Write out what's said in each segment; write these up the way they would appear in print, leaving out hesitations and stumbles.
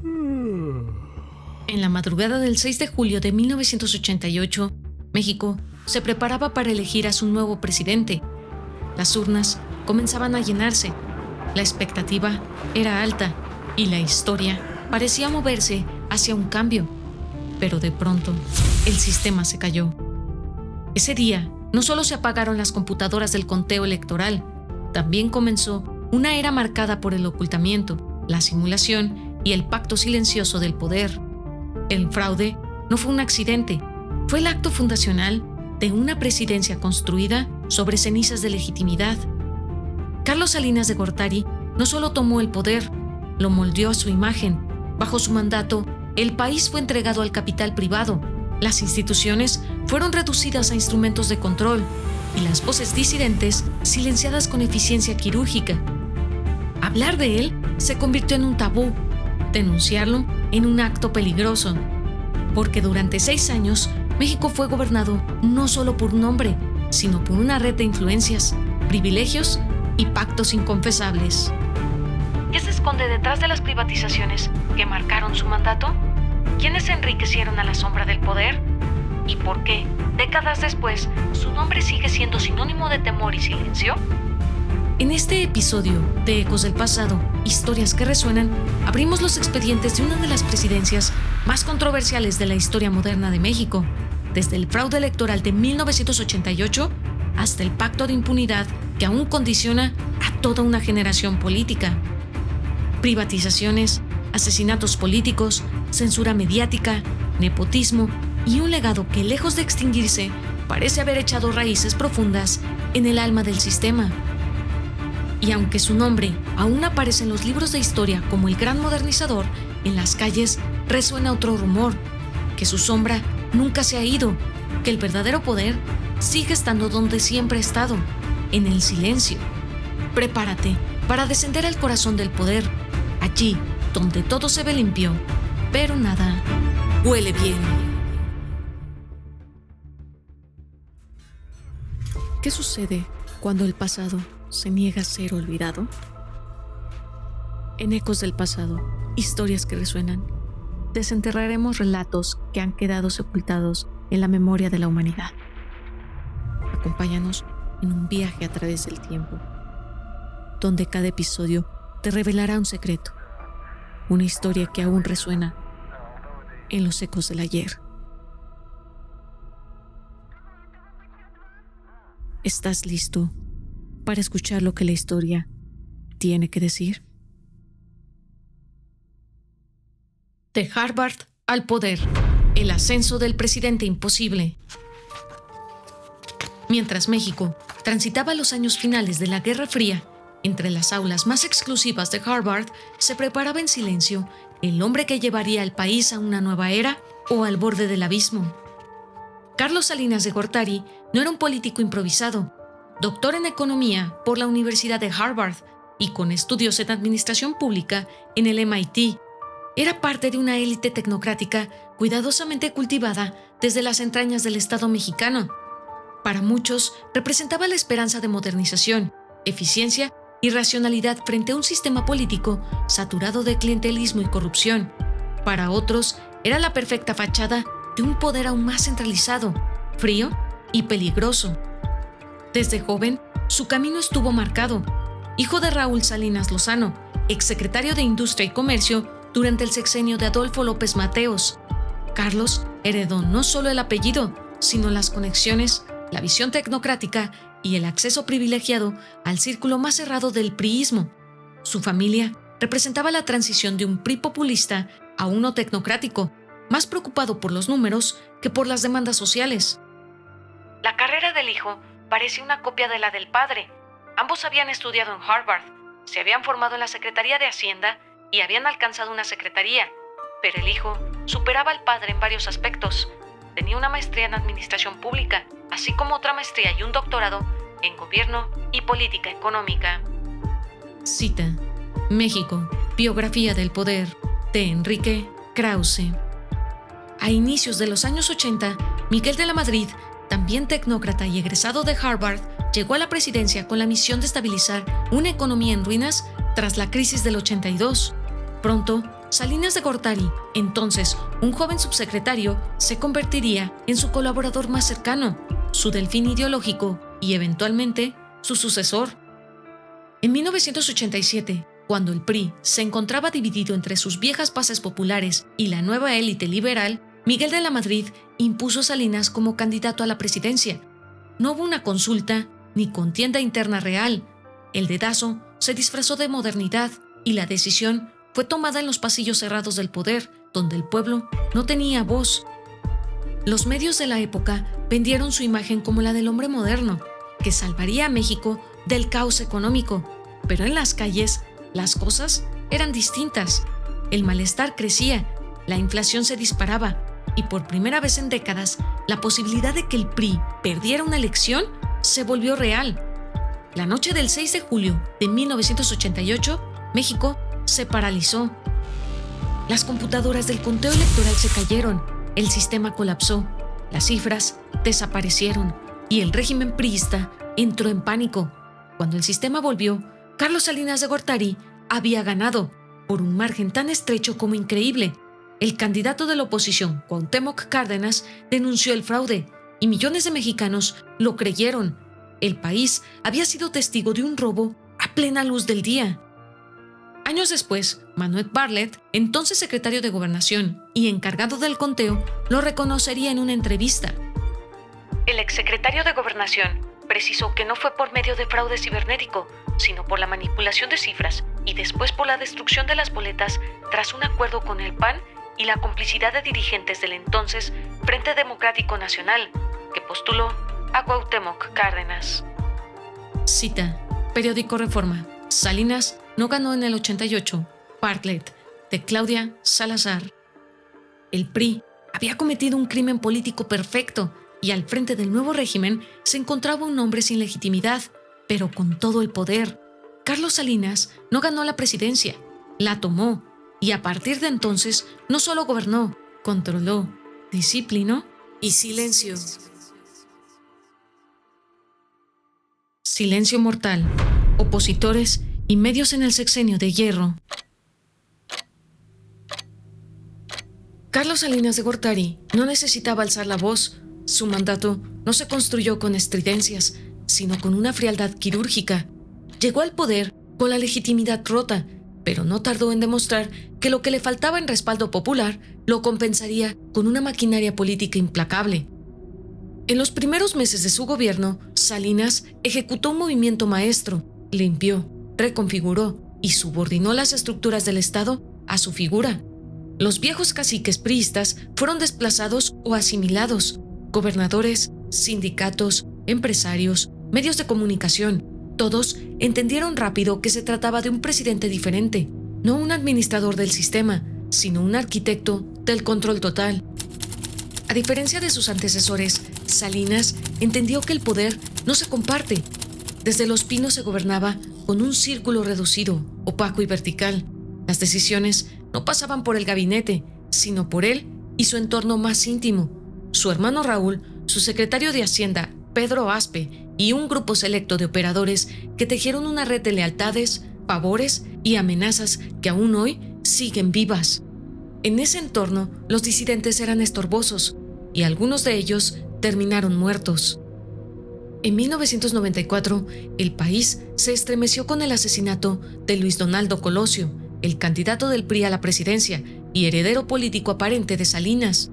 En la madrugada del 6 de julio de 1988, México se preparaba para elegir a su nuevo presidente. Las urnas comenzaban a llenarse, la expectativa era alta y la historia parecía moverse hacia un cambio. Pero de pronto, el sistema se cayó. Ese día, no solo se apagaron las computadoras del conteo electoral, también comenzó una era marcada por el ocultamiento, la simulación y el pacto silencioso del poder. El fraude no fue un accidente, fue el acto fundacional de una presidencia construida sobre cenizas de legitimidad. Carlos Salinas de Gortari no solo tomó el poder, lo moldeó a su imagen. Bajo su mandato, el país fue entregado al capital privado, las instituciones fueron reducidas a instrumentos de control y las voces disidentes silenciadas con eficiencia quirúrgica. Hablar de él se convirtió en un tabú, denunciarlo en un acto peligroso, porque durante 6 años México fue gobernado no solo por un hombre, sino por una red de influencias, privilegios y pactos inconfesables. ¿Qué se esconde detrás de las privatizaciones que marcaron su mandato? ¿Quiénes se enriquecieron a la sombra del poder? ¿Y por qué, décadas después, su nombre sigue siendo sinónimo de temor y silencio? En este episodio de Ecos del Pasado, Historias que Resuenan, abrimos los expedientes de una de las presidencias más controversiales de la historia moderna de México, desde el fraude electoral de 1988 hasta el pacto de impunidad que aún condiciona a toda una generación política. Privatizaciones, asesinatos políticos, censura mediática, nepotismo y un legado que, lejos de extinguirse, parece haber echado raíces profundas en el alma del sistema. Y aunque su nombre aún aparece en los libros de historia como el gran modernizador, en las calles resuena otro rumor, que su sombra nunca se ha ido, que el verdadero poder sigue estando donde siempre ha estado, en el silencio. Prepárate para descender al corazón del poder, allí donde todo se ve limpio, pero nada huele bien. ¿Qué sucede cuando el pasado se niega a ser olvidado? En Ecos del Pasado, Historias que Resuenan, desenterraremos relatos que han quedado sepultados en la memoria de la humanidad. Acompáñanos en un viaje a través del tiempo, donde cada episodio te revelará un secreto, una historia que aún resuena en los ecos del ayer. ¿Estás listo para escuchar lo que la historia tiene que decir? De Harvard al poder, el ascenso del presidente imposible. Mientras México transitaba los años finales de la Guerra Fría, entre las aulas más exclusivas de Harvard se preparaba en silencio el hombre que llevaría al país a una nueva era o al borde del abismo. Carlos Salinas de Gortari no era un político improvisado, doctor en economía por la Universidad de Harvard y con estudios en administración pública en el MIT. Era parte de una élite tecnocrática cuidadosamente cultivada desde las entrañas del Estado mexicano. Para muchos, representaba la esperanza de modernización, eficiencia y racionalidad frente a un sistema político saturado de clientelismo y corrupción. Para otros, era la perfecta fachada de un poder aún más centralizado, frío y peligroso. Desde joven, su camino estuvo marcado. Hijo de Raúl Salinas Lozano, exsecretario de Industria y Comercio durante el sexenio de Adolfo López Mateos, Carlos heredó no solo el apellido, sino las conexiones, la visión tecnocrática y el acceso privilegiado al círculo más cerrado del priismo. Su familia representaba la transición de un PRI populista a uno tecnocrático, más preocupado por los números que por las demandas sociales. La carrera del hijo parecía una copia de la del padre. Ambos habían estudiado en Harvard, se habían formado en la Secretaría de Hacienda y habían alcanzado una secretaría, pero el hijo superaba al padre en varios aspectos. Tenía una maestría en Administración Pública, así como otra maestría y un doctorado en Gobierno y Política Económica. Cita: México, biografía del poder, de Enrique Krause. A inicios de los años 80, Miguel de la Madrid, también tecnócrata y egresado de Harvard, llegó a la presidencia con la misión de estabilizar una economía en ruinas tras la crisis del 82. Pronto, Salinas de Gortari, entonces un joven subsecretario, se convertiría en su colaborador más cercano, su delfín ideológico y, eventualmente, su sucesor. En 1987, cuando el PRI se encontraba dividido entre sus viejas bases populares y la nueva élite liberal, Miguel de la Madrid impuso a Salinas como candidato a la presidencia. No hubo una consulta ni contienda interna real. El dedazo se disfrazó de modernidad y la decisión fue tomada en los pasillos cerrados del poder, donde el pueblo no tenía voz. Los medios de la época vendieron su imagen como la del hombre moderno, que salvaría a México del caos económico, pero en las calles las cosas eran distintas. El malestar crecía, la inflación se disparaba y por primera vez en décadas la posibilidad de que el PRI perdiera una elección se volvió real. La noche del 6 de julio de 1988, México se paralizó. Las computadoras del conteo electoral se cayeron, el sistema colapsó, las cifras desaparecieron y el régimen priista entró en pánico. Cuando el sistema volvió, Carlos Salinas de Gortari había ganado por un margen tan estrecho como increíble. El candidato de la oposición, Cuauhtémoc Cárdenas, denunció el fraude y millones de mexicanos lo creyeron. El país había sido testigo de un robo a plena luz del día. Años después, Manuel Bartlett, entonces secretario de Gobernación y encargado del conteo, lo reconocería en una entrevista. El exsecretario de Gobernación precisó que no fue por medio de fraude cibernético, sino por la manipulación de cifras y después por la destrucción de las boletas tras un acuerdo con el PAN y la complicidad de dirigentes del entonces Frente Democrático Nacional, que postuló a Cuauhtémoc Cárdenas. Cita, Periódico Reforma. Salinas no ganó en el 88. Bartlett, de Claudia Salazar. El PRI había cometido un crimen político perfecto y al frente del nuevo régimen se encontraba un hombre sin legitimidad, pero con todo el poder. Carlos Salinas no ganó la presidencia, la tomó y a partir de entonces no solo gobernó, controló, disciplinó y silencio. Silencio mortal. Opositores y medios en el sexenio de hierro. Carlos Salinas de Gortari no necesitaba alzar la voz. Su mandato no se construyó con estridencias, sino con una frialdad quirúrgica. Llegó al poder con la legitimidad rota, pero no tardó en demostrar que lo que le faltaba en respaldo popular lo compensaría con una maquinaria política implacable. En los primeros meses de su gobierno, Salinas ejecutó un movimiento maestro, limpió, reconfiguró y subordinó las estructuras del Estado a su figura. Los viejos caciques priistas fueron desplazados o asimilados. Gobernadores, sindicatos, empresarios, medios de comunicación, todos entendieron rápido que se trataba de un presidente diferente, no un administrador del sistema, sino un arquitecto del control total. A diferencia de sus antecesores, Salinas entendió que el poder no se comparte. Desde Los Pinos se gobernaba con un círculo reducido, opaco y vertical. Las decisiones no pasaban por el gabinete, sino por él y su entorno más íntimo. Su hermano Raúl, su secretario de Hacienda, Pedro Aspe, y un grupo selecto de operadores que tejieron una red de lealtades, favores y amenazas que aún hoy siguen vivas. En ese entorno, los disidentes eran estorbosos y algunos de ellos terminaron muertos. En 1994, el país se estremeció con el asesinato de Luis Donaldo Colosio, el candidato del PRI a la presidencia y heredero político aparente de Salinas.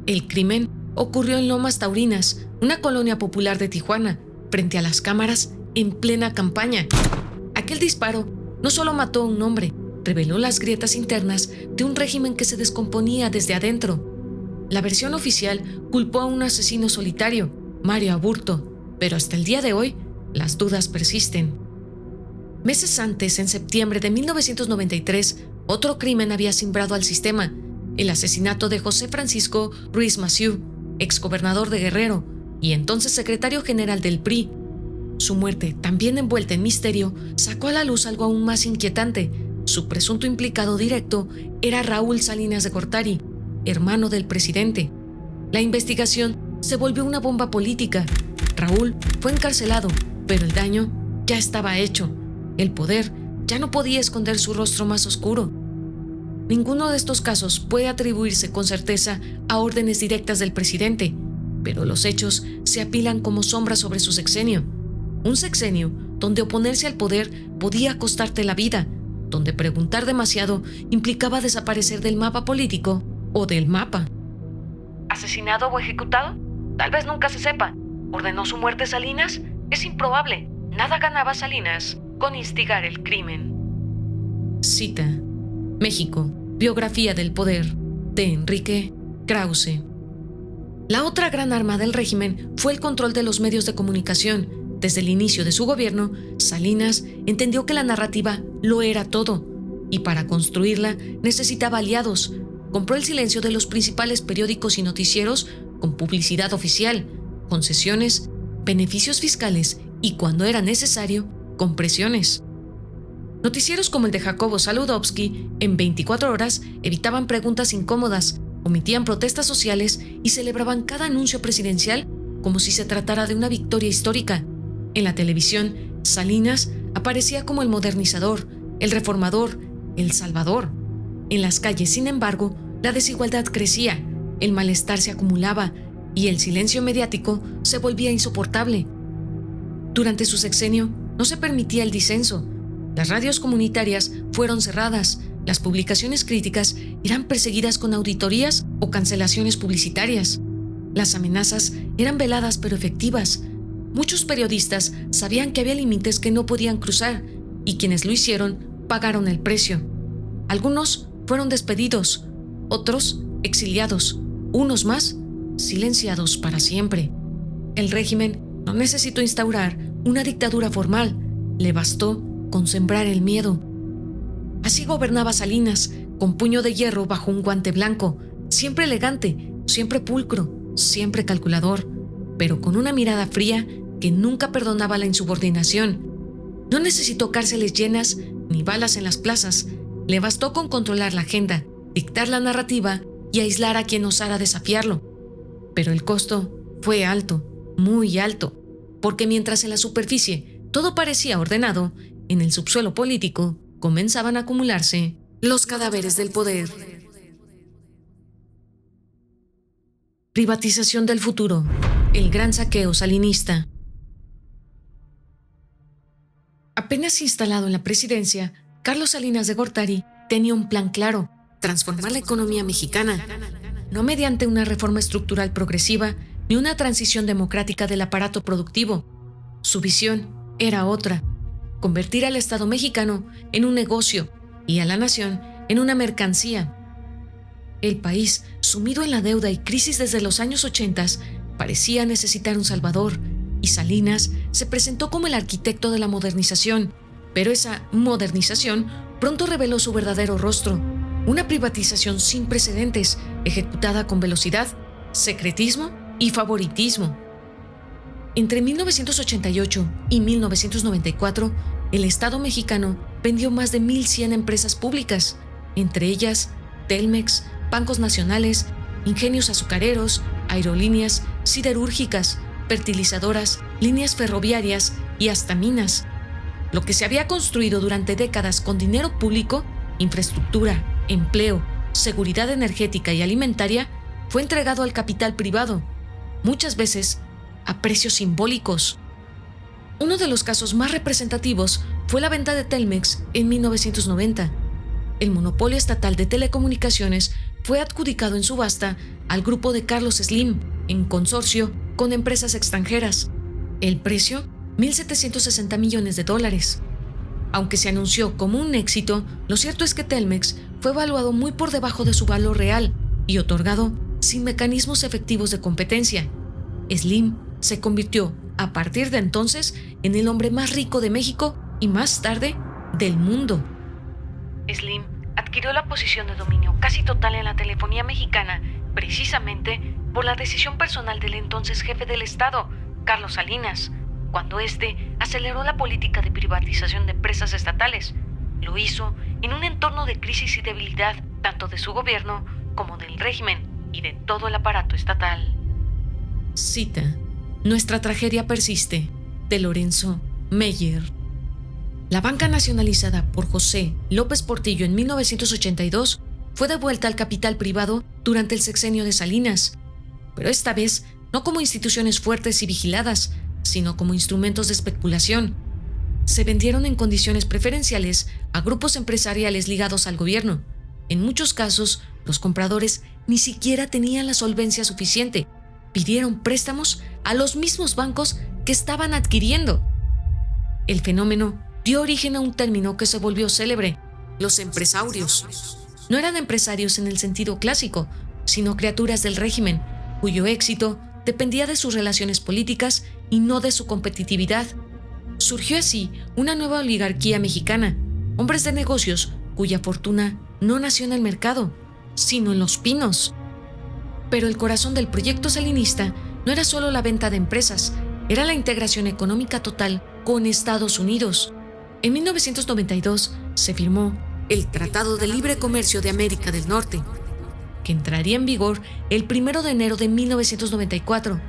El crimen ocurrió en Lomas Taurinas, una colonia popular de Tijuana, frente a las cámaras en plena campaña. Aquel disparo no solo mató a un hombre, reveló las grietas internas de un régimen que se descomponía desde adentro. La versión oficial culpó a un asesino solitario, Mario Aburto, pero hasta el día de hoy, las dudas persisten. Meses antes, en septiembre de 1993, otro crimen había cimbrado al sistema, el asesinato de José Francisco Ruiz Massieu, exgobernador de Guerrero y entonces secretario general del PRI. Su muerte, también envuelta en misterio, sacó a la luz algo aún más inquietante. Su presunto implicado directo era Raúl Salinas de Gortari, hermano del presidente. La investigación se volvió una bomba política. Raúl fue encarcelado, pero el daño ya estaba hecho. El poder ya no podía esconder su rostro más oscuro. Ninguno de estos casos puede atribuirse con certeza a órdenes directas del presidente, pero los hechos se apilan como sombras sobre su sexenio. Un sexenio donde oponerse al poder podía costarte la vida, donde preguntar demasiado implicaba desaparecer del mapa político o del mapa. ¿Asesinado o ejecutado? Tal vez nunca se sepa. ¿Ordenó su muerte Salinas? Es improbable. Nada ganaba Salinas con instigar el crimen. Cita: México, biografía del poder, de Enrique Krause. La otra gran arma del régimen fue el control de los medios de comunicación. Desde el inicio de su gobierno, Salinas entendió que la narrativa lo era todo, y para construirla necesitaba aliados. Compró el silencio de los principales periódicos y noticieros con publicidad oficial, concesiones, beneficios fiscales y, cuando era necesario, con presiones. Noticieros como el de Jacobo Saludowski, en 24 horas, evitaban preguntas incómodas, omitían protestas sociales y celebraban cada anuncio presidencial como si se tratara de una victoria histórica. En la televisión, Salinas aparecía como el modernizador, el reformador, el salvador. En las calles, sin embargo, la desigualdad crecía, el malestar se acumulaba y el silencio mediático se volvía insoportable. Durante su sexenio no se permitía el disenso. Las radios comunitarias fueron cerradas, las publicaciones críticas eran perseguidas con auditorías o cancelaciones publicitarias. Las amenazas eran veladas pero efectivas. Muchos periodistas sabían que había límites que no podían cruzar y quienes lo hicieron pagaron el precio. Algunos fueron despedidos, otros exiliados, unos más silenciados para siempre. El régimen no necesitó instaurar una dictadura formal, le bastó con sembrar el miedo. Así gobernaba Salinas, con puño de hierro bajo un guante blanco, siempre elegante, siempre pulcro, siempre calculador, pero con una mirada fría que nunca perdonaba la insubordinación. No necesitó cárceles llenas ni balas en las plazas, le bastó con controlar la agenda, dictar la narrativa y aislar a quien osara desafiarlo. Pero el costo fue alto, muy alto, porque mientras en la superficie todo parecía ordenado, en el subsuelo político comenzaban a acumularse los cadáveres del poder. Privatización del futuro, el gran saqueo salinista. Apenas instalado en la presidencia, Carlos Salinas de Gortari tenía un plan claro: transformar la economía mexicana, no mediante una reforma estructural progresiva ni una transición democrática del aparato productivo. Su visión era otra: convertir al Estado mexicano en un negocio y a la nación en una mercancía. El país, sumido en la deuda y crisis desde los años 80, parecía necesitar un salvador, y Salinas se presentó como el arquitecto de la modernización. Pero esa modernización pronto reveló su verdadero rostro: una privatización sin precedentes, ejecutada con velocidad, secretismo y favoritismo. Entre 1988 y 1994, el Estado mexicano vendió más de 1,100 empresas públicas, entre ellas Telmex, bancos nacionales, ingenios azucareros, aerolíneas, siderúrgicas, fertilizadoras, líneas ferroviarias y hasta minas. Lo que se había construido durante décadas con dinero público, infraestructura, empleo, seguridad energética y alimentaria, fue entregado al capital privado, muchas veces a precios simbólicos. Uno de los casos más representativos fue la venta de Telmex en 1990. El monopolio estatal de telecomunicaciones fue adjudicado en subasta al grupo de Carlos Slim, en consorcio con empresas extranjeras. El precio, $1,760 millones. Aunque se anunció como un éxito, lo cierto es que Telmex fue evaluado muy por debajo de su valor real y otorgado sin mecanismos efectivos de competencia. Slim se convirtió, a partir de entonces, en el hombre más rico de México y más tarde del mundo. Slim adquirió la posición de dominio casi total en la telefonía mexicana precisamente por la decisión personal del entonces jefe del Estado, Carlos Salinas, cuando éste aceleró la política de privatización de empresas estatales. Lo hizo en un entorno de crisis y debilidad tanto de su gobierno como del régimen y de todo el aparato estatal. Cita: Nuestra tragedia persiste, de Lorenzo Meyer. La banca nacionalizada por José López Portillo en 1982 fue devuelta al capital privado durante el sexenio de Salinas, pero esta vez no como instituciones fuertes y vigiladas, sino como instrumentos de especulación. Se vendieron en condiciones preferenciales a grupos empresariales ligados al gobierno. En muchos casos, los compradores ni siquiera tenían la solvencia suficiente. Pidieron préstamos a los mismos bancos que estaban adquiriendo. El fenómeno dio origen a un término que se volvió célebre: los empresarios. No eran empresarios en el sentido clásico, sino criaturas del régimen, cuyo éxito dependía de sus relaciones políticas y no de su competitividad. Surgió así una nueva oligarquía mexicana, hombres de negocios cuya fortuna no nació en el mercado, sino en los pinos. Pero el corazón del proyecto salinista no era solo la venta de empresas, era la integración económica total con Estados Unidos. En 1992 se firmó el Tratado de Libre Comercio de América del Norte, que entraría en vigor el 1 de enero de 1994.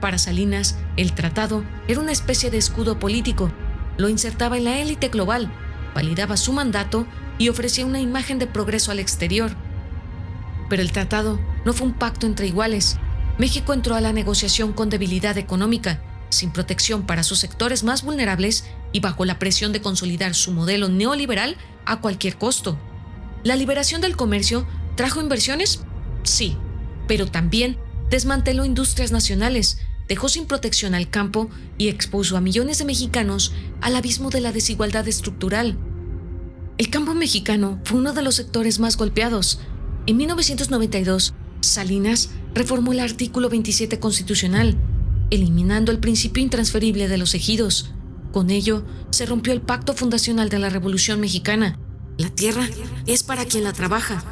Para Salinas, el tratado era una especie de escudo político, lo insertaba en la élite global, validaba su mandato y ofrecía una imagen de progreso al exterior. Pero el tratado no fue un pacto entre iguales. México entró a la negociación con debilidad económica, sin protección para sus sectores más vulnerables y bajo la presión de consolidar su modelo neoliberal a cualquier costo. ¿La liberación del comercio trajo inversiones? Sí, pero también desmanteló industrias nacionales, dejó sin protección al campo y expuso a millones de mexicanos al abismo de la desigualdad estructural. El campo mexicano fue uno de los sectores más golpeados. En 1992, Salinas reformó el artículo 27 constitucional, eliminando el principio intransferible de los ejidos. Con ello, se rompió el pacto fundacional de la Revolución Mexicana: la tierra es para quien la trabaja.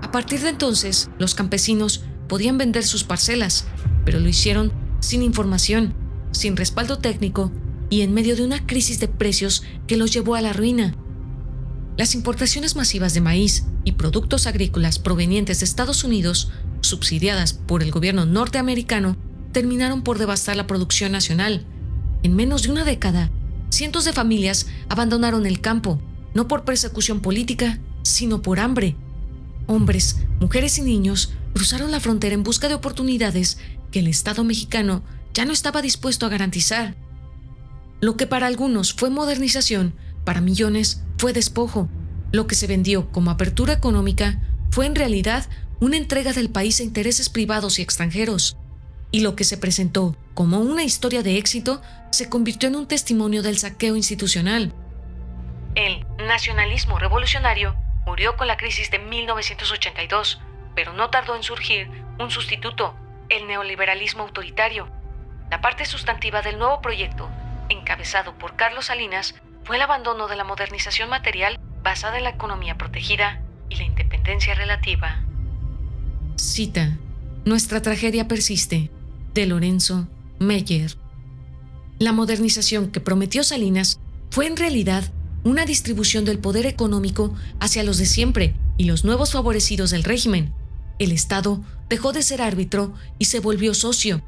A partir de entonces, los campesinos podían vender sus parcelas, pero lo hicieron sin información, sin respaldo técnico y en medio de una crisis de precios que los llevó a la ruina. Las importaciones masivas de maíz y productos agrícolas provenientes de Estados Unidos, subsidiadas por el gobierno norteamericano, terminaron por devastar la producción nacional. En menos de una década, cientos de familias abandonaron el campo, no por persecución política, sino por hambre. Hombres, mujeres y niños cruzaron la frontera en busca de oportunidades que el Estado mexicano ya no estaba dispuesto a garantizar. Lo que para algunos fue modernización, para millones fue despojo. Lo que se vendió como apertura económica fue en realidad una entrega del país a intereses privados y extranjeros. Y lo que se presentó como una historia de éxito se convirtió en un testimonio del saqueo institucional. El nacionalismo revolucionario murió con la crisis de 1982, pero no tardó en surgir un sustituto: el neoliberalismo autoritario. La parte sustantiva del nuevo proyecto, encabezado por Carlos Salinas, fue el abandono de la modernización material basada en la economía protegida y la independencia relativa. Cita: Nuestra tragedia persiste, de Lorenzo Meyer. La modernización que prometió Salinas fue en realidad una distribución del poder económico hacia los de siempre y los nuevos favorecidos del régimen. El Estado dejó de ser árbitro y se volvió socio.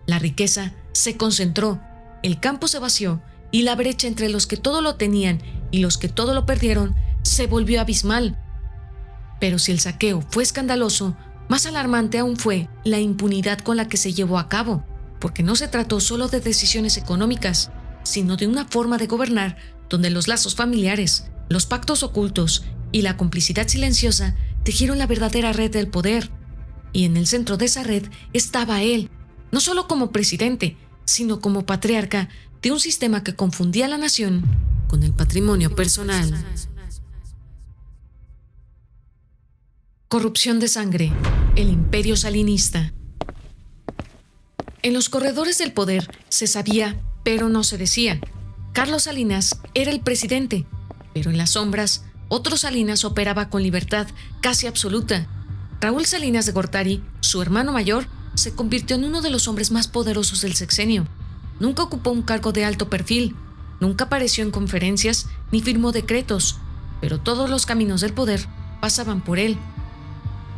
La riqueza se concentró, el campo se vació y la brecha entre los que todo lo tenían y los que todo lo perdieron se volvió abismal. Pero si el saqueo fue escandaloso, más alarmante aún fue la impunidad con la que se llevó a cabo, porque no se trató solo de decisiones económicas, sino de una forma de gobernar donde los lazos familiares, los pactos ocultos y la complicidad silenciosa tejieron la verdadera red del poder. Y en el centro de esa red estaba él, no solo como presidente, sino como patriarca de un sistema que confundía a la nación con el patrimonio personal. Corrupción de sangre, el imperio salinista. En los corredores del poder se sabía, pero no se decía. Carlos Salinas era el presidente, pero en las sombras, otro Salinas operaba con libertad casi absoluta. Raúl Salinas de Gortari, su hermano mayor, se convirtió en uno de los hombres más poderosos del sexenio. Nunca ocupó un cargo de alto perfil, nunca apareció en conferencias ni firmó decretos, pero todos los caminos del poder pasaban por él.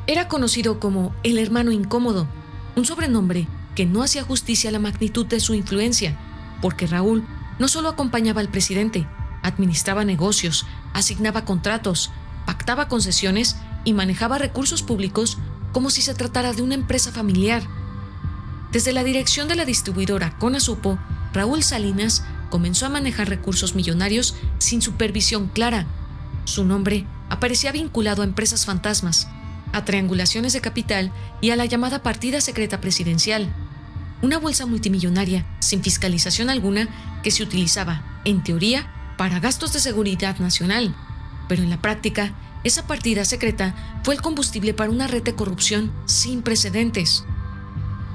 Era conocido como el hermano incómodo, un sobrenombre que no hacía justicia a la magnitud de su influencia, porque Raúl no solo acompañaba al presidente, administraba negocios, asignaba contratos, pactaba concesiones y manejaba recursos públicos como si se tratara de una empresa familiar. Desde la dirección de la distribuidora Conasupo, Raúl Salinas comenzó a manejar recursos millonarios sin supervisión clara. Su nombre aparecía vinculado a empresas fantasmas, a triangulaciones de capital y a la llamada partida secreta presidencial, una bolsa multimillonaria sin fiscalización alguna que se utilizaba, en teoría, para gastos de seguridad nacional, pero en la práctica, esa partida secreta fue el combustible para una red de corrupción sin precedentes.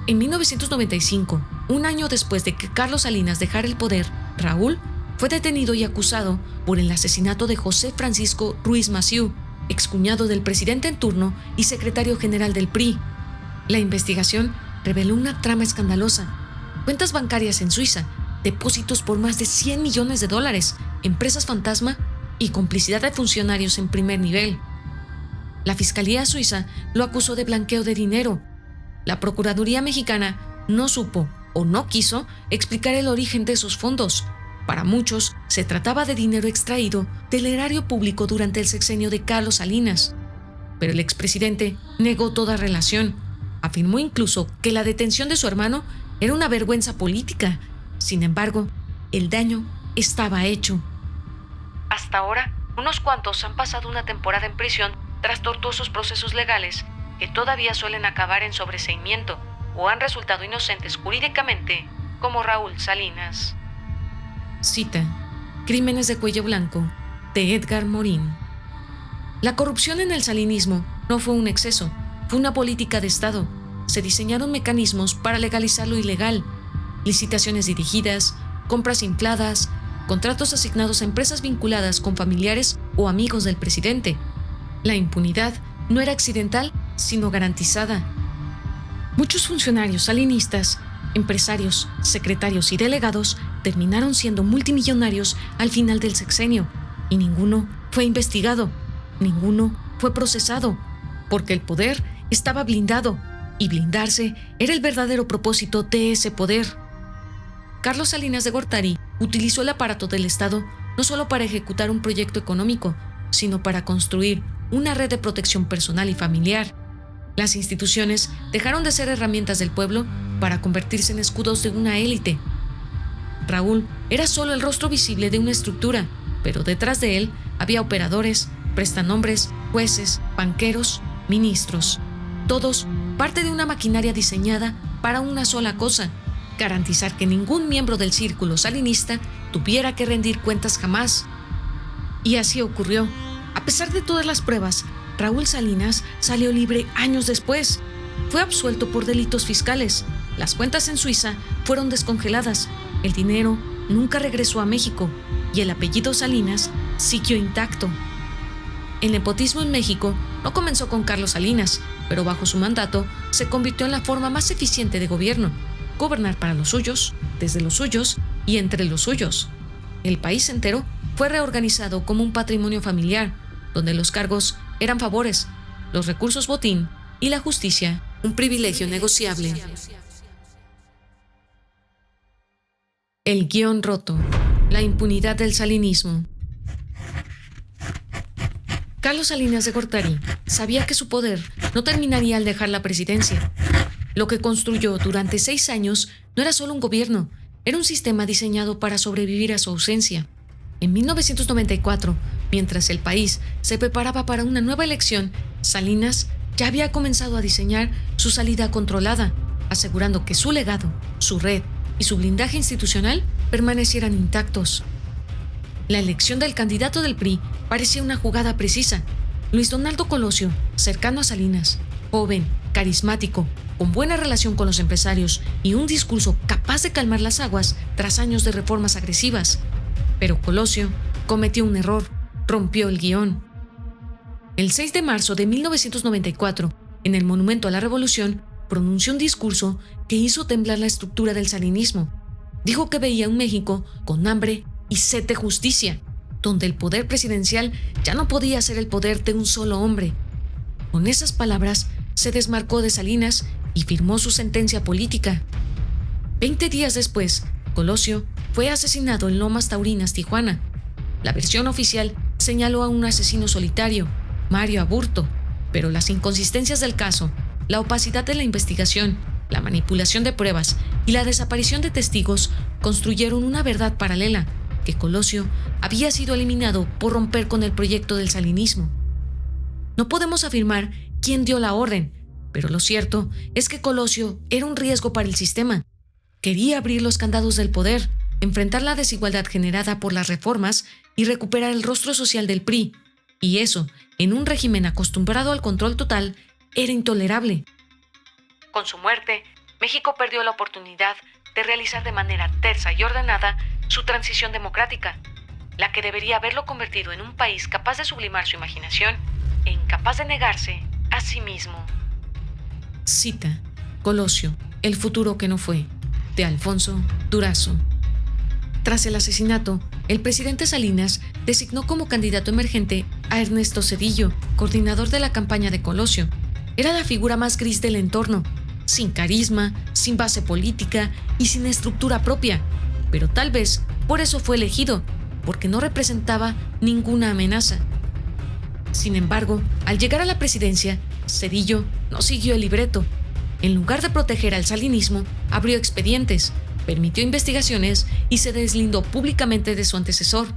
En 1995, un año después de que Carlos Salinas dejara el poder, Raúl fue detenido y acusado por el asesinato de José Francisco Ruiz Massieu, excuñado del presidente en turno y secretario general del PRI. La investigación reveló una trama escandalosa: cuentas bancarias en Suiza, depósitos por más de $100 millones, empresas fantasma y complicidad de funcionarios en primer nivel. La Fiscalía suiza lo acusó de blanqueo de dinero. La Procuraduría mexicana no supo o no quiso explicar el origen de esos fondos. Para muchos, se trataba de dinero extraído del erario público durante el sexenio de Carlos Salinas. Pero el expresidente negó toda relación. Afirmó incluso que la detención de su hermano era una vergüenza política. Sin embargo, el daño estaba hecho. Hasta ahora, unos cuantos han pasado una temporada en prisión tras tortuosos procesos legales que todavía suelen acabar en sobreseimiento o han resultado inocentes jurídicamente, como Raúl Salinas. Cita: Crímenes de cuello blanco, de Edgar Morin. La corrupción en el salinismo no fue un exceso, fue una política de Estado. Se diseñaron mecanismos para legalizar lo ilegal: licitaciones dirigidas, compras infladas, contratos asignados a empresas vinculadas con familiares o amigos del presidente. La impunidad no era accidental, sino garantizada. Muchos funcionarios salinistas, empresarios, secretarios y delegados terminaron siendo multimillonarios al final del sexenio, y ninguno fue investigado, ninguno fue procesado, porque el poder estaba blindado, y blindarse era el verdadero propósito de ese poder. Carlos Salinas de Gortari utilizó el aparato del Estado no solo para ejecutar un proyecto económico, sino para construir una red de protección personal y familiar. Las instituciones dejaron de ser herramientas del pueblo para convertirse en escudos de una élite. Raúl era solo el rostro visible de una estructura, pero detrás de él había operadores, prestanombres, jueces, banqueros, ministros. Todos parte de una maquinaria diseñada para una sola cosa: garantizar que ningún miembro del círculo salinista tuviera que rendir cuentas jamás. Y así ocurrió. A pesar de todas las pruebas, Raúl Salinas salió libre años después. Fue absuelto por delitos fiscales. Las cuentas en Suiza fueron descongeladas. El dinero nunca regresó a México y el apellido Salinas siguió intacto. El nepotismo en México no comenzó con Carlos Salinas, pero bajo su mandato se convirtió en la forma más eficiente de gobierno: gobernar para los suyos, desde los suyos y entre los suyos. El país entero fue reorganizado como un patrimonio familiar, donde los cargos eran favores, los recursos botín y la justicia un privilegio negociable. El guión roto, la impunidad del salinismo. Carlos Salinas de Gortari sabía que su poder no terminaría al dejar la presidencia. Lo que construyó durante 6 años no era solo un gobierno, era un sistema diseñado para sobrevivir a su ausencia. En 1994, mientras el país se preparaba para una nueva elección, Salinas ya había comenzado a diseñar su salida controlada, asegurando que su legado, su red y su blindaje institucional permanecieran intactos. La elección del candidato del PRI parecía una jugada precisa. Luis Donaldo Colosio, cercano a Salinas, joven, carismático, con buena relación con los empresarios y un discurso capaz de calmar las aguas tras años de reformas agresivas. Pero Colosio cometió un error, rompió el guión. El 6 de marzo de 1994, en el Monumento a la Revolución, pronunció un discurso que hizo temblar la estructura del salinismo. Dijo que veía un México con hambre y sed de justicia, donde el poder presidencial ya no podía ser el poder de un solo hombre. Con esas palabras, se desmarcó de Salinas y firmó su sentencia política. 20 días después, Colosio fue asesinado en Lomas Taurinas, Tijuana. La versión oficial señaló a un asesino solitario, Mario Aburto, Pero las inconsistencias del caso, la opacidad de la investigación, la manipulación de pruebas y la desaparición de testigos construyeron una verdad paralela, que Colosio había sido eliminado por romper con el proyecto del salinismo. No podemos afirmar quién dio la orden, pero lo cierto es que Colosio era un riesgo para el sistema. Quería abrir los candados del poder, enfrentar la desigualdad generada por las reformas y recuperar el rostro social del PRI, y eso, en un régimen acostumbrado al control total, era intolerable. Con su muerte, México perdió la oportunidad de realizar de manera tersa y ordenada su transición democrática, la que debería haberlo convertido en un país capaz de sublimar su imaginación e incapaz de negarse a sí mismo. Cita: Colosio, el futuro que no fue, de Alfonso Durazo. Tras el asesinato, el presidente Salinas designó como candidato emergente a Ernesto Zedillo, coordinador de la campaña de Colosio. Era la figura más gris del entorno, sin carisma, sin base política y sin estructura propia, pero tal vez por eso fue elegido, porque no representaba ninguna amenaza. Sin embargo, al llegar a la presidencia, Zedillo no siguió el libreto. En lugar de proteger al salinismo, abrió expedientes, permitió investigaciones y se deslindó públicamente de su antecesor.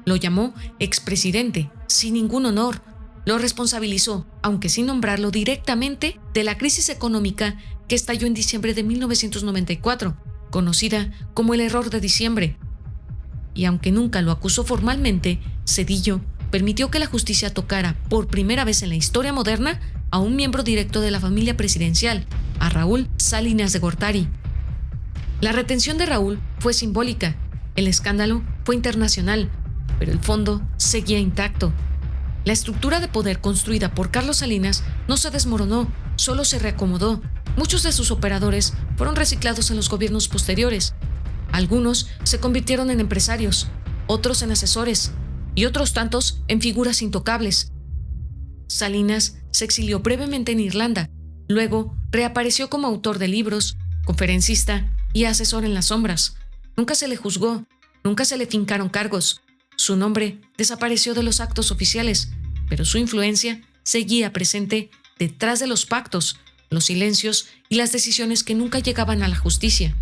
Lo llamó expresidente, sin ningún honor. Lo responsabilizó, aunque sin nombrarlo directamente, de la crisis económica que estalló en diciembre de 1994, conocida como el Error de Diciembre. Y aunque nunca lo acusó formalmente, Zedillo permitió que la justicia tocara por primera vez en la historia moderna a un miembro directo de la familia presidencial, a Raúl Salinas de Gortari. La retención de Raúl fue simbólica, el escándalo fue internacional, pero el fondo seguía intacto. La estructura de poder construida por Carlos Salinas no se desmoronó, solo se reacomodó. Muchos de sus operadores fueron reciclados en los gobiernos posteriores. Algunos se convirtieron en empresarios, otros en asesores y otros tantos en figuras intocables. Salinas se exilió brevemente en Irlanda, luego reapareció como autor de libros, conferencista y asesor en las sombras. Nunca se le juzgó, nunca se le fincaron cargos. Su nombre desapareció de los actos oficiales, pero su influencia seguía presente detrás de los pactos, los silencios y las decisiones que nunca llegaban a la justicia.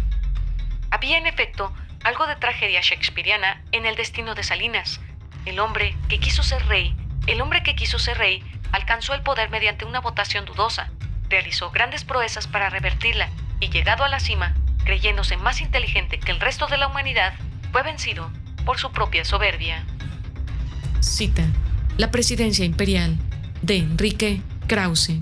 Había, en efecto, algo de tragedia shakespeariana en el destino de Salinas. El hombre que quiso ser rey alcanzó el poder mediante una votación dudosa, realizó grandes proezas para revertirla y, llegado a la cima, creyéndose más inteligente que el resto de la humanidad, fue vencido por su propia soberbia. Cita: La presidencia imperial, de Enrique Krause.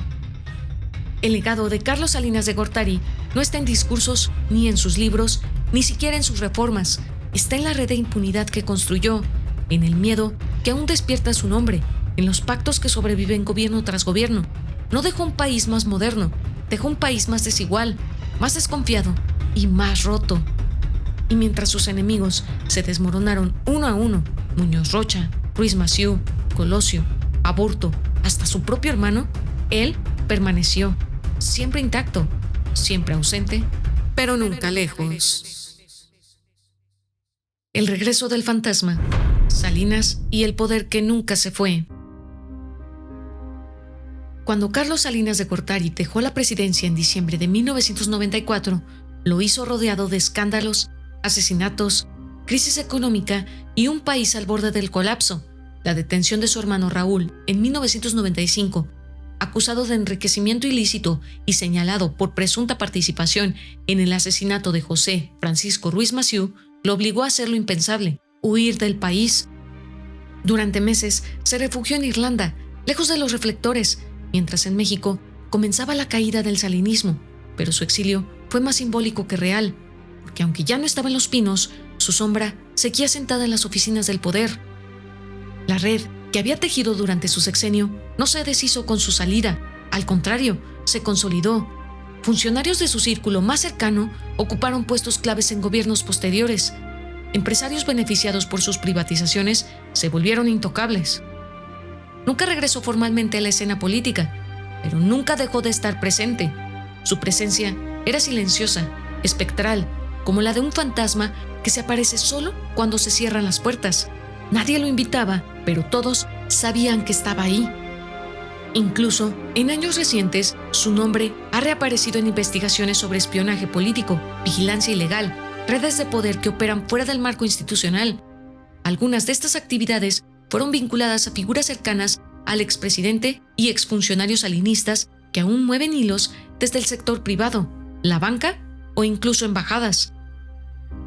El legado de Carlos Salinas de Gortari no está en discursos, ni en sus libros, ni siquiera en sus reformas. Está en la red de impunidad que construyó, en el miedo que aún despierta su nombre, en los pactos que sobreviven gobierno tras gobierno. No dejó un país más moderno, dejó un país más desigual, más desconfiado y más roto. Y mientras sus enemigos se desmoronaron uno a uno, Muñoz Rocha, Ruiz Massieu, Colosio, Aburto, hasta su propio hermano, él permaneció, siempre intacto, siempre ausente, pero nunca lejos. El regreso del fantasma, Salinas y el poder que nunca se fue. Cuando Carlos Salinas de Gortari dejó la presidencia en diciembre de 1994, lo hizo rodeado de escándalos, asesinatos, crisis económica y un país al borde del colapso. La detención de su hermano Raúl en 1995, acusado de enriquecimiento ilícito y señalado por presunta participación en el asesinato de José Francisco Ruiz Massieu, lo obligó a hacer lo impensable: huir del país. Durante meses se refugió en Irlanda, lejos de los reflectores, mientras en México comenzaba la caída del salinismo, pero su exilio fue más simbólico que real, porque aunque ya no estaba en Los Pinos, su sombra seguía sentada en las oficinas del poder. La red que había tejido durante su sexenio no se deshizo con su salida, al contrario, se consolidó. Funcionarios de su círculo más cercano ocuparon puestos claves en gobiernos posteriores. Empresarios beneficiados por sus privatizaciones se volvieron intocables. Nunca regresó formalmente a la escena política, pero nunca dejó de estar presente. Su presencia era silenciosa, espectral, como la de un fantasma que se aparece solo cuando se cierran las puertas. Nadie lo invitaba, pero todos sabían que estaba ahí. Incluso, en años recientes, su nombre ha reaparecido en investigaciones sobre espionaje político, vigilancia ilegal, redes de poder que operan fuera del marco institucional. Algunas de estas actividades fueron vinculadas a figuras cercanas al expresidente y exfuncionarios salinistas que aún mueven hilos desde el sector privado, la banca o incluso embajadas.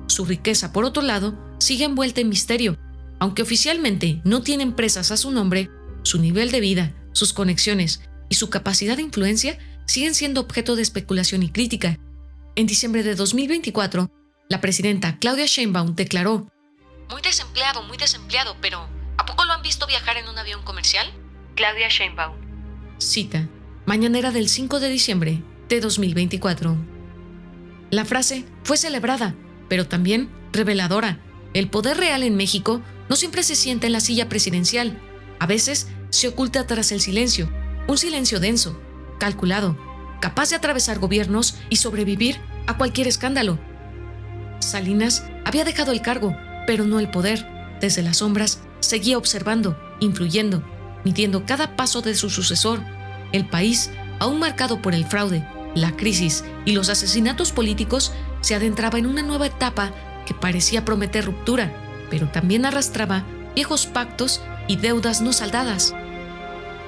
Su riqueza, por otro lado, sigue envuelta en misterio. Aunque oficialmente no tiene empresas a su nombre, su nivel de vida, sus conexiones y su capacidad de influencia siguen siendo objeto de especulación y crítica. En diciembre de 2024, la presidenta Claudia Sheinbaum declaró: muy desempleado, pero ¿a poco lo han visto viajar en un avión comercial? Claudia Sheinbaum. Cita, mañanera del 5 de diciembre de 2024. La frase fue celebrada, pero también reveladora. El poder real en México no siempre se sienta en la silla presidencial. A veces se oculta tras el silencio, un silencio denso, calculado, capaz de atravesar gobiernos y sobrevivir a cualquier escándalo. Salinas había dejado el cargo, pero no el poder. Desde las sombras seguía observando, influyendo, midiendo cada paso de su sucesor. El país, aún marcado por el fraude, la crisis y los asesinatos políticos, se adentraba en una nueva etapa que parecía prometer ruptura, pero también arrastraba viejos pactos y deudas no saldadas.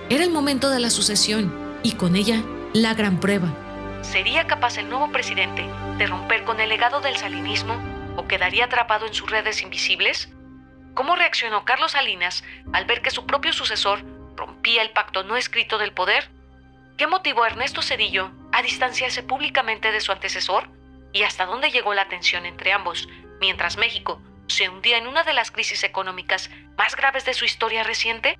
Era el momento de la sucesión y con ella la gran prueba. ¿Sería capaz el nuevo presidente de romper con el legado del salinismo o quedaría atrapado en sus redes invisibles? ¿Cómo reaccionó Carlos Salinas al ver que su propio sucesor rompía el pacto no escrito del poder? ¿Qué motivó a Ernesto Zedillo a distanciarse públicamente de su antecesor? ¿Y hasta dónde llegó la tensión entre ambos, mientras México se hundía en una de las crisis económicas más graves de su historia reciente?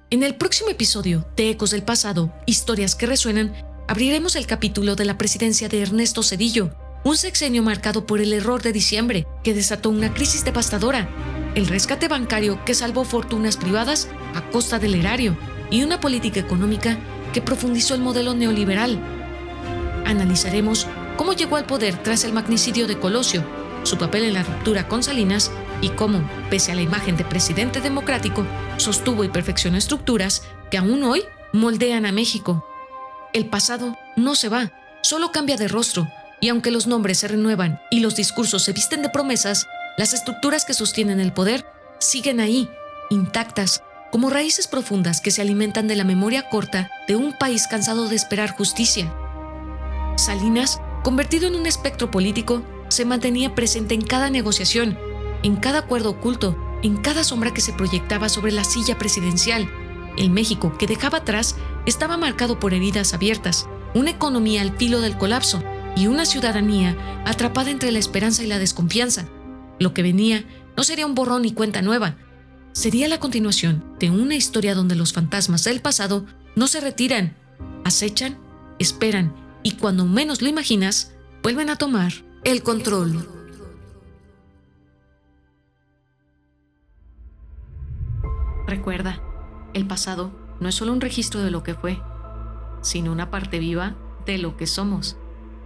En el próximo episodio de Ecos del Pasado, Historias que Resuenan, abriremos el capítulo de la presidencia de Ernesto Zedillo, un sexenio marcado por el error de diciembre que desató una crisis devastadora, el rescate bancario que salvó fortunas privadas a costa del erario y una política económica que profundizó el modelo neoliberal. Analizaremos cómo llegó al poder tras el magnicidio de Colosio, su papel en la ruptura con Salinas y cómo, pese a la imagen de presidente democrático, sostuvo y perfeccionó estructuras que aún hoy moldean a México. El pasado no se va, solo cambia de rostro, y aunque los nombres se renuevan y los discursos se visten de promesas, las estructuras que sostienen el poder siguen ahí, intactas, como raíces profundas que se alimentan de la memoria corta de un país cansado de esperar justicia. Salinas, convertido en un espectro político, se mantenía presente en cada negociación, en cada acuerdo oculto, en cada sombra que se proyectaba sobre la silla presidencial. El México que dejaba atrás estaba marcado por heridas abiertas, una economía al filo del colapso y una ciudadanía atrapada entre la esperanza y la desconfianza. Lo que venía no sería un borrón y cuenta nueva, sería la continuación de una historia donde los fantasmas del pasado no se retiran, acechan, esperan y cuando menos lo imaginas, vuelven a tomar el control. Recuerda, el pasado no es solo un registro de lo que fue, sino una parte viva de lo que somos.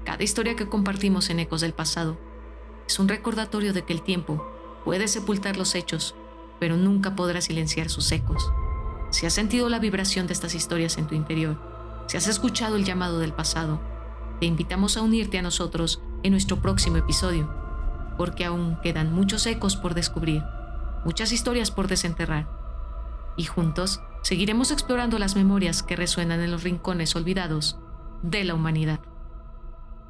Cada historia que compartimos en Ecos del Pasado es un recordatorio de que el tiempo puede sepultar los hechos, pero nunca podrá silenciar sus ecos. Si has sentido la vibración de estas historias en tu interior, si has escuchado el llamado del pasado, te invitamos a unirte a nosotros en nuestro próximo episodio, porque aún quedan muchos ecos por descubrir, muchas historias por desenterrar, y juntos seguiremos explorando las memorias que resuenan en los rincones olvidados de la humanidad.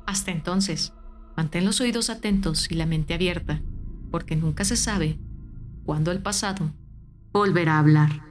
Hasta entonces, mantén los oídos atentos y la mente abierta, porque nunca se sabe cuándo el pasado volverá a hablar.